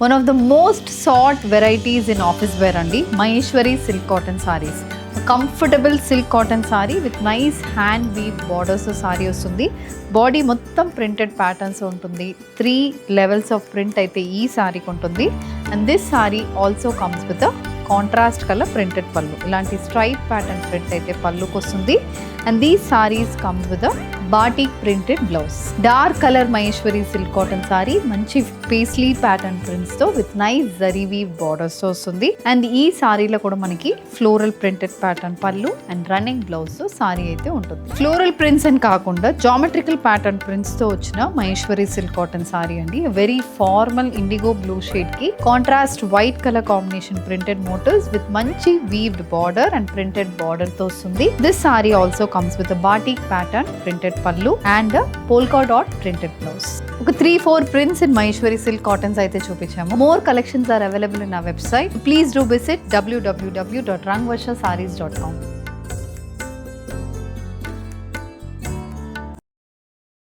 One of the most sought varieties in office wear andi Maheshwari silk cotton sarees. A comfortable silk cotton saree with nice hand weave borders తో saree వస్తుంది. Body మొత్తం printed patterns ఉంటుంది. 3 levels of print అయితే ఈ సారీకి ఉంటుంది. And this saree also comes with a contrast colour printed pallu. ఇలాంటి stripe pattern print అయితే పళ్ళుకి వస్తుంది. And these saris comes with a batik printed blouse. Dark colour Maheshwari silk cotton sari మంచి పేస్లీ ప్యాటర్న్ ప్రింట్స్ తో with nice zari weave borders తో వస్తుంది. And ఈ సారీలో కూడా మనకి floral printed pattern pallu and running blouse తో సారీ అయితే ఉంటుంది. ఫ్లోరల్ ప్రింట్స్ అని కాకుండా జామెట్రికల్ ప్యాటర్న్ ప్రింట్స్ తో వచ్చిన మహేశ్వరి సిల్క్ కాటన్ సారీ అండి. Very formal indigo blue shade కి contrast white colour combination printed motifs with మంచి weaved border and printed border తో వస్తుంది. This sari also comes with batik pattern printed pallu and polka dot printed blouse. ఒక 3-4 prints in Maheshwari silk cottons అయితే చూపించాము. More collections are available in our website. Please do visit www.rangvarshasarees.com.